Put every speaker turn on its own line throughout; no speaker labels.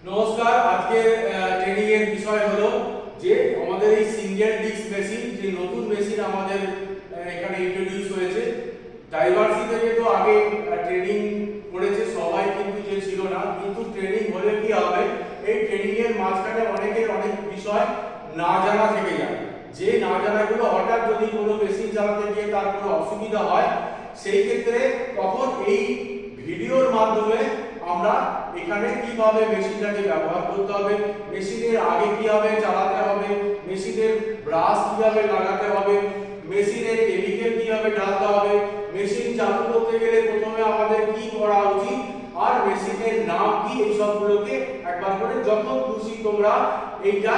নমস্কার। আজকে ট্রেনিং এর বিষয় হলো যে আমাদের এই সিঙ্গেল ডিস্ক মেশিন, যে নতুন মেশিন আমাদের এখানে ইন্ট্রোডিউস হয়েছে। ডাইভার্সি থেকে তো আগে ট্রেনিং করেছে সবাই, কিন্তু যে ছিল না, কিন্তু ট্রেনিং হলে কি হবে, এই ট্রেনিং এর মাঝখানে অনেকের অনেক বিষয় না জানা থেকে যায়। যে না জানাগুলো হঠাৎ যদি কোনো মেশিন চালাতে গিয়ে তার কোনো অসুবিধা হয়, সেই ক্ষেত্রে তখন এই ভিডিওর মাধ্যমে আমরা এখানে কিভাবে মেশিনটাকে ব্যবহার করতে হবে, মেশিনের আগে কিভাবে চালাতে হবে, মেশিনের ব্রাশ কিভাবে লাগাতে হবে, মেশিনের কেমিক্যাল কিভাবে ঢালতে হবে, মেশিন চালু করতে গেলে প্রথমে আমাদের কি করা উচিত, আর মেশিনের নাম কি, এই সবগুলোকে একবার করে যখন খুশি তোমরা এইটা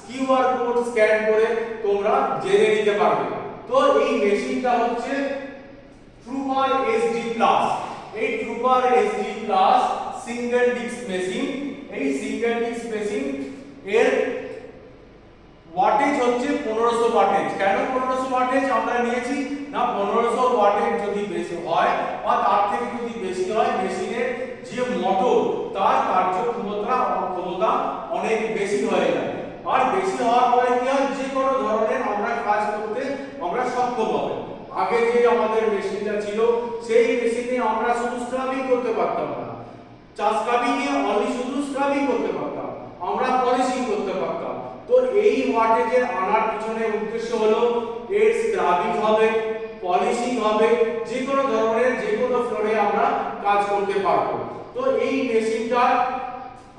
কিউআর কোড স্ক্যান করে তোমরা জেনে নিতে পারবে। তো এই মেশিনটা হচ্ছে ট্রুপার এসডি প্লাস। এই trooper SD plus single disc machine. এই সিঙ্গেল ডিস্ক মেশিন এর ওয়াটেজ হচ্ছে 1500 ওয়াটেজ। কেন 1500 ওয়াটেজ আমরা নিয়েছি না, 1500 ওয়াটেজ যদি বেশি হয় বা তার থেকে যদি বেশি হয়, মেশিনের যে মোটর তার কার্যক্ষমতা অনেক বেশি হয়ে যায়। আর বেশি হওয়ার পরে কি হয়, যে কোনো ধরনের আমরা কাজ করতে আমরা সক্ষম হব। আগে যে আমাদের মেশিনটা ছিল, সেই মেশিনে আমরা শুধু স্ক্রাবিং করতে পারতাম না, স্ক্রাবিং এ অনলি শুধু স্ক্রাবিং করতে পারতাম, আমরা পলিশিং করতে পারতাম। তো এই ওয়াটেজের আনার পিছনে উদ্দেশ্য হলো এর স্ক্রাবিং হবে, পলিশিং হবে, যে কোনো ধরনের যে কোনো ফ্লোরে আমরা কাজ করতে পারবো। তো এই মেশিনটা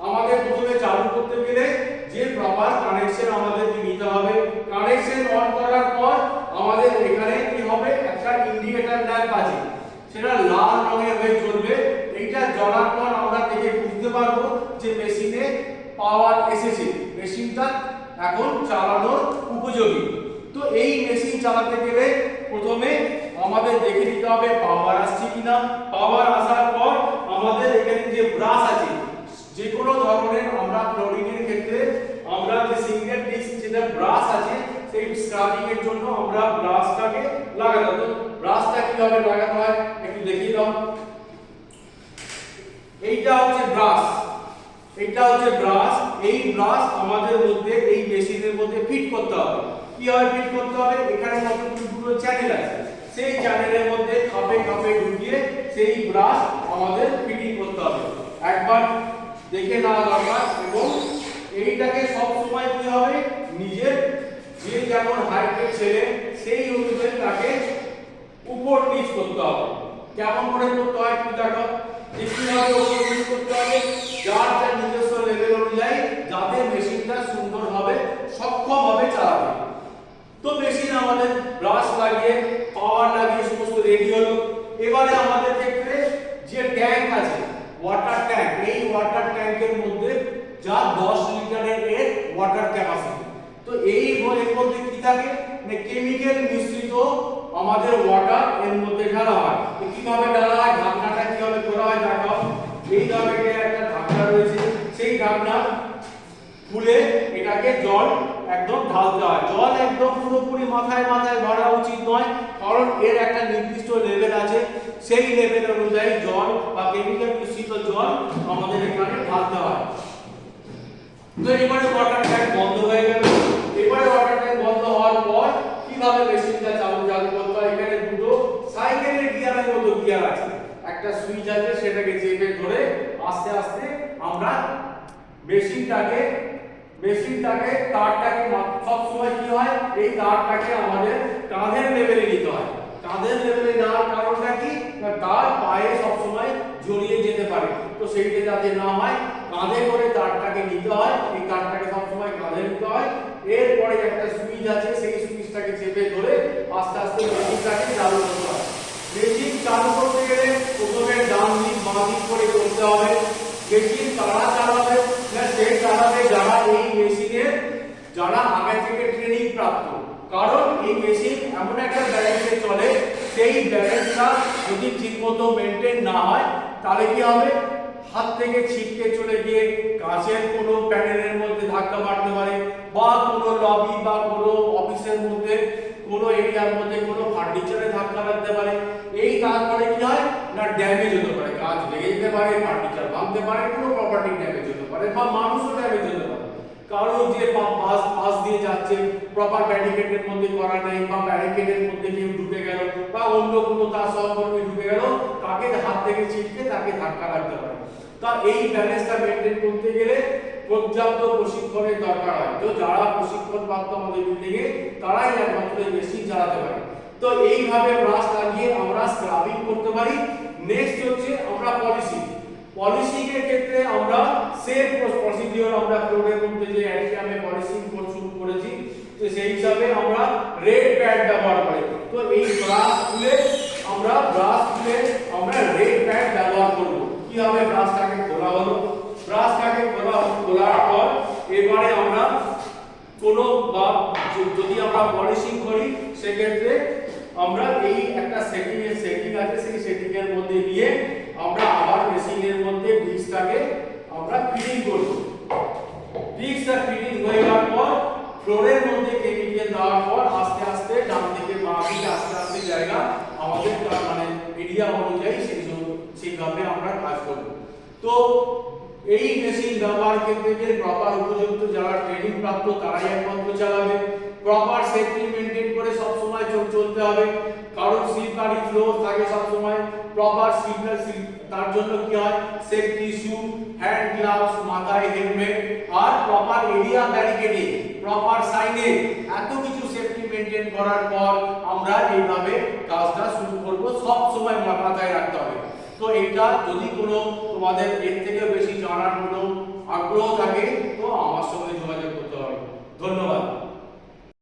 আমাদের প্রথমে চালু করতে গেলে যে প্রপার কানেকশন আমাদেরকে নিতে হবে। কানেকশন অন করার পর আমাদের এখানে কি হবে, একটা ইন্ডিকেটর ল্যাম্প আছে, সেটা লাল রঙের হয়ে জ্বলবে। এইটা জ্বলার পর আমরা দেখে বুঝতে পারবো যে মেশিনে পাওয়ার এসেছে, মেশিনটা এখন চালানোর উপযোগী। তো এই মেশিন চালাতে গেলে প্রথমে আমাদের দেখে নিতে হবে পাওয়ার আসছে কিনা। পাওয়ার আসার পর আমাদের এখানে যে ব্রাশ আছে, যে কোনো ধরনের আমরা ফ্লোরিং এর ক্ষেত্রে আমরা যে সিঙ্গেল ডিস্ক যেটা ব্রাশ আছে, সেই স্ক্রাবিং এর জন্য আমরা ব্রাশটাকে লাগাতে হবে। ব্রাশটা কিভাবে লাগাতে হয় একটু দেখিয়ে দাও। এইটা হচ্ছে ব্রাশ, এইটা হচ্ছে ব্রাশ। এই ব্রাশ আমাদের মধ্যে এই মেশিনের মধ্যে ফিট করতে হবে। কিভাবে ফিট করতে হবে, এখানে কতগুলো চ্যানেল আছে, সেই চ্যানেলের মধ্যে খাপে খাপে ঢুকিয়ে সেই ব্রাশ আমাদের ফিটিং করতে হবে। একবার দেখে নেওয়া দরকার। এবং এইটাকে সব সময় কি হবে, নিজের যে যেমন হাইটের ছেলে সেই অনুযায়ী তাকে উপর নিচ করতে হবে। কেমন করে করতে হয় তুমি দেখো, কিভাবে উপর নিচ করতে হবে, যার যার নিজস্ব লেভেল অনুযায়ী, যাতে মেশিনটা সুন্দর হবে, সক্ষম হবে চালাতে। তো মেশিন আমাদের ব্রাশ লাগিয়ে পাওয়ার লাগিয়ে সমস্ত রেডি হলো। এবারে আমাদের ক্ষেত্রে যে ট্যাঙ্ক আছে, ওয়াটার ট্যাঙ্ক, এই ওয়াটার ট্যাঙ্কের মধ্যে যা 10 লিটারের এর ওয়াটার ক্যাপাসিটি। তো এই এর মধ্যে কি থাকে না, কেমিক্যাল মিশ্রিত আমাদের ওয়াটার এর মধ্যে ঢালা হয়। তো কিভাবে ঢালা হয়, ঢাকনাটা কিভাবে করা হয় দেখাও। এই ধরনের একটা ঢাকনা রয়েছে, সেই ঢাকনা খুলে এটাকে জল একদম ঢালতে হয়। জল একদম পুরোপুরি মাথায় মাথায় ভরা উচিত নয়, কারণ এর একটা নির্দিষ্ট লেভেল আছে, সেই লেভেল অনুযায়ী জল বা কেমিক্যাল মিশ্রিত জল আমাদের এখানে ঢালতে হয়। তো এবারে ওয়াটার ট্যাঙ্ক বন্ধ হয়ে গেল। এবারে ওয়াটার ট্যাঙ্ক বন্ধ হওয়ার পর কিভাবে মেশিনটা চালু করতে হয়, এখানে দুটো সাইকেলের গিয়ারের মতো গিয়ার আছে, একটা সুইচ আছে, সেটাকে চেপে ধরে আস্তে আস্তে আমরা মেশিনটাকে তারটাকে সব সময় কি হয়, এই তারটাকে আমাদের কাঁধের লেভেলে নিতে হয়। কাঁধের লেভেলে নেওয়ার কারণটা কি, তার পায়ে সব সময় জড়িয়ে যেতে পারে। তো সেইটা যাতে না হয়, কাঁধে করে তারটাকে নিতে হয়। এই তারটাকে সব সময় কাঁধে নিতে হয়। এরপরে একটা সুইচ আছে, সেই সুইচটাকে চেপে ধরে আস্তে আস্তে মেশিনটাকে চালু করতে হয়। মেশিন চালু করতে গেলে প্রথমে ডান দিক বাঁ দিক করে করতে হবে। মেশিন কারা চালাবে না, সে চালাবে যারা এই মেশিনের যারা আগে থেকে ট্রেনিং প্রাপ্ত। কারণ এই মেশিন এমন একটা ব্যালেন্সে চলে, সেই ব্যালেন্সটা যদি ঠিকমতো মেনটেন না হয়, তাহলে কি হবে, হাত থেকে ছিটকে চলে গিয়ে কাঁচের কোনো প্যানেলের মধ্যে ধাক্কা মারতে পারে, বা কোনো লবি বা কোনো অফিসের মধ্যে কোনো এরিয়ার মধ্যে কোনো ফার্নিচারে ধাক্কা লাগতে পারে। এই তারপরে কি হয় না, ড্যামেজ হতে পারে, কাঁচ ভেঙে যেতে পারে, ফার্নিচার ভাঙতে পারে, কোনো প্রপার্টি ড্যামেজ হতে পারে বা মানুষও ড্যামেজ হতে পারে। কারো যে পাস দিয়ে যাচ্ছে প্রপার ব্যারিকেডের মধ্যে করা নেই বা ব্যারিকেডের মধ্যে কেউ ঢুকে গেল বা অন্য কোনো তার সহকর্মী ঢুকে গেল, তাকে হাত থেকে ছিটকে তাকে ধাক্কা লাগতে পারে। তা এই ব্যালেন্সটা মেনটেন করতে গেলে পর্যাপ্ত প্রশিক্ষণের দরকার হয়। তো যারা প্রশিক্ষণ প্রাপ্ত আমাদের বিল্ডিং এ তারাই একমাত্র এই মেশিন চালাতে পারে। তো এইভাবে ব্রাশ লাগিয়ে আমরা স্ক্রাবিং করতে পারি। নেক্সট হচ্ছে আমরা পলিশিং এর ক্ষেত্রে আমরা সেম প্রসিডিওর আমরা ফ্লোরের মধ্যে যে অ্যাডিয়ামে পলিশিং শুরু করেছি, তো সেই হিসাবে আমরা রেড প্যাড ব্যবহার করি। তো এই ব্রাশ খুলে আমরা রেড প্যাড ব্যবহার করব। কিভাবে ব্রাশটাকে খোলা হলো, ব্রাশটাকে খোলার পর এবারে আমরা কোনো বা যদি আমরা পলিশিং করি সেক্ষেত্রে আমরা এই একটা সেটিং আছে, সেই সেটিং এর মধ্যে নিয়ে আমরা আবার মেশিনের মধ্যে ডিস্কটাকে আমরা ফিটিং করব। ডিস্কটা ফিটিং হয়ে যাওয়ার পর ফ্লোরের মধ্যে কেমিক্যাল দেওয়ার পর আস্তে আস্তে ডান থেকে বাঁ দিকে আস্তে আস্তে জায়গা আমাদের মানে এরিয়া অনুযায়ী সেইভাবে আমরা কাজ করব। তো এই মেশিন ব্যবহার করতে গেলে প্রপার উপযুক্ত যারা ট্রেনিং প্রাপ্ত তারাই একমাত্র চালাবে। প্রপার সেফটি মেইনটেইন করে সব সময় চলতে হবে, কারণ স্লিপারি ফ্লোর থাকে সব সময়। প্রপার তার জন্য কি হয়, সেফটি শু, হ্যান্ড গ্লাভস, মাথায় হেলমেট আর proper area barricading, proper signage, এত কিছু সেফটি মেইনটেইন করার পর আমরা এইভাবে কাজটা শুরু করব। সব সময় মাথায় রাখতে হবে। তো এটা যদি কোনো তোমাদের এর থেকে বেশি জানার কোনো আগ্রহ থাকে তো আমার সঙ্গে যোগাযোগ করতে হবে। ধন্যবাদ।